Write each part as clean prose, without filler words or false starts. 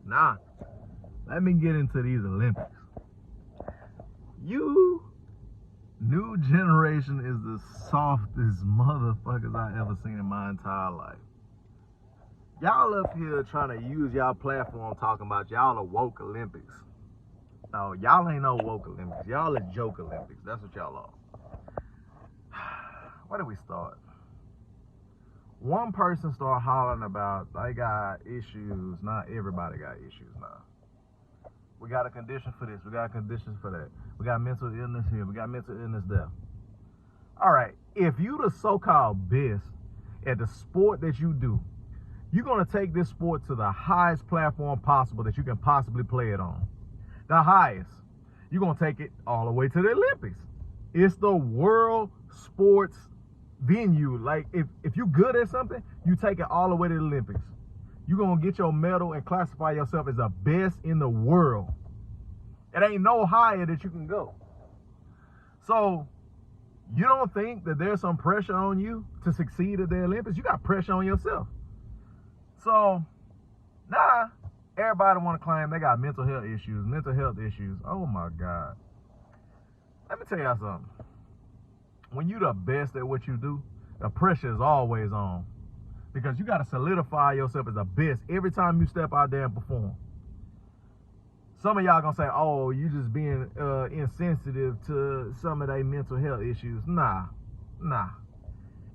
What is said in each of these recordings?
Now, let me get into these Olympics. You new generation is the softest motherfuckers I ever seen in my entire life. Y'all up here trying to use y'all platform talking about y'all are woke Olympics. No, y'all ain't no woke Olympics. Y'all are joke Olympics. That's what y'all are. Where do we start? One person started hollering about they got issues. Not everybody got issues now. We got a condition for this. We got a condition for that. We got mental illness here. We got mental illness there. All right. If you the so-called best at the sport that you do, you're going to take this sport to the highest platform possible that you can possibly play it on. The highest. You're going to take it all the way to the Olympics. It's the world sports venue. Like, if you're good at something, you take it all the way to the Olympics. You're going to get your medal and classify yourself as the best in the world. It ain't no higher that you can go. So, you don't think that there's some pressure on you to succeed at the Olympics? You got pressure on yourself. So, nah, everybody want to claim they got mental health issues. Oh my God. Let me tell y'all something. When you the best at what you do, the pressure is always on. Because you got to solidify yourself as the best every time you step out there and perform. Some of y'all going to say, oh, you just being insensitive to some of their mental health issues. Nah.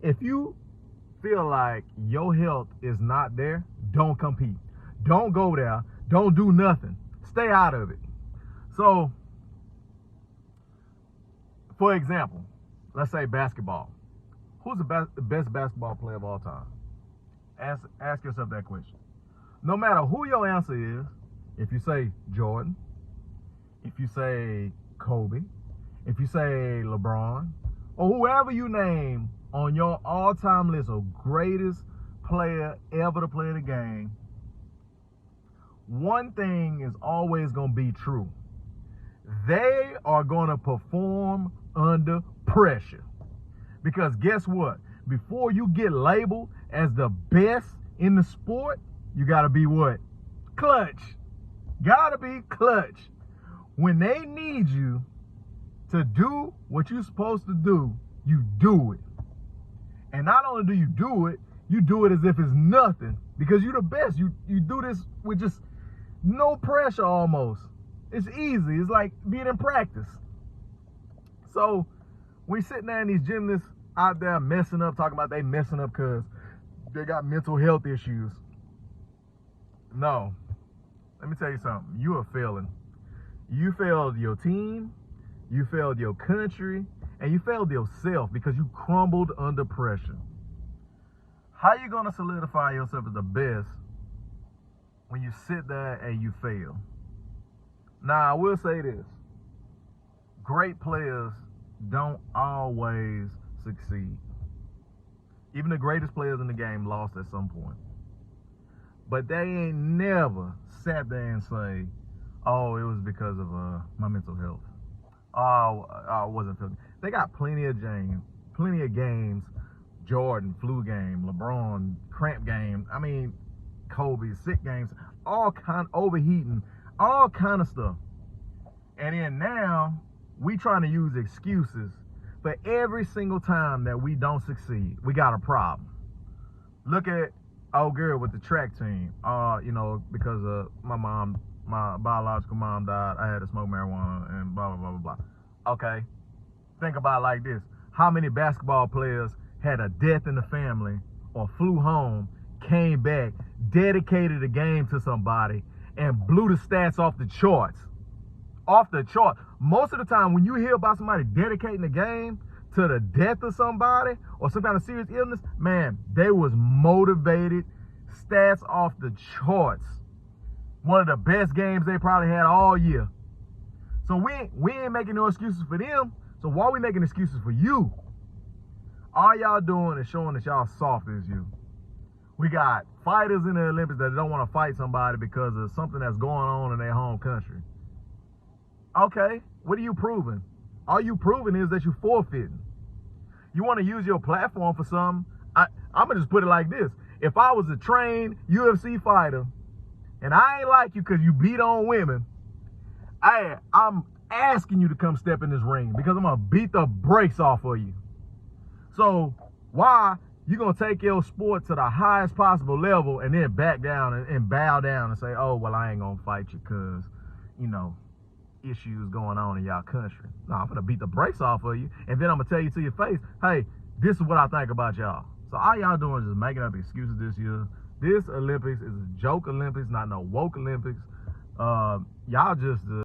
If you feel like your health is not there, don't compete. Don't go there. Don't do nothing. Stay out of it. So, for example, let's say basketball. Who's the best basketball player of all time? Ask yourself that question. No matter who your answer is, if you say Jordan, if you say Kobe, if you say LeBron, or whoever you name on your all-time list of greatest player ever to play the game, one thing is always going to be true. They are going to perform under pressure. Because guess what? Before you get labeled as the best in the sport, you got to be what? Clutch. Got to be clutch. When they need you to do what you're supposed to do, you do it. And not only do you do it as if it's nothing. Because you're the best. You do this with just no pressure almost. It's easy. It's like being in practice. So, when you're sitting there and these gymnasts out there messing up, talking about they messing up because they got mental health issues. No. Let me tell you something. You are failing. You failed your team, you failed your country, and you failed yourself because you crumbled under pressure. How you going to solidify yourself as the best when you sit there and you fail? Now, I will say this. Great players don't always succeed. Even the greatest players in the game lost at some point. But they ain't never sat there and say, oh, it was because of my mental health. Oh, I wasn't feeling. They got plenty of games. Jordan, flu game, LeBron, cramp game. I mean, Kobe, sick games, all kind of overheating, all kind of stuff. And then now, we trying to use excuses for every single time that we don't succeed. We got a problem. Look at old girl with the track team. Because my biological mom died, I had to smoke marijuana and blah, blah, blah, blah, blah. Okay. Think about it like this. How many basketball players had a death in the family or flew home, came back, dedicated a game to somebody, and blew the stats off the charts? Off the chart. Most of the time when you hear about somebody dedicating a game to the death of somebody or some kind of serious illness, man, they was motivated, stats off the charts. One of the best games they probably had all year. So we ain't making no excuses for them. So why are we making excuses for you? All y'all doing is showing that y'all soft as you. We got fighters in the Olympics that don't want to fight somebody because of something that's going on in their home country. Okay, what are you proving? All you proving is that you're forfeiting. You want to use your platform for something? I'm going to just put it like this. If I was a trained UFC fighter and I ain't like you because you beat on women, I'm asking you to come step in this ring because I'm going to beat the brakes off of you. So why you going to take your sport to the highest possible level and then back down and bow down and say, oh, well, I ain't going to fight you because, you know, issues going on in y'all country. No, I'm going to beat the brakes off of you, and then I'm going to tell you to your face, hey, this is what I think about y'all. So all y'all doing is just making up excuses this year. This Olympics is a joke Olympics, not no woke Olympics. Y'all just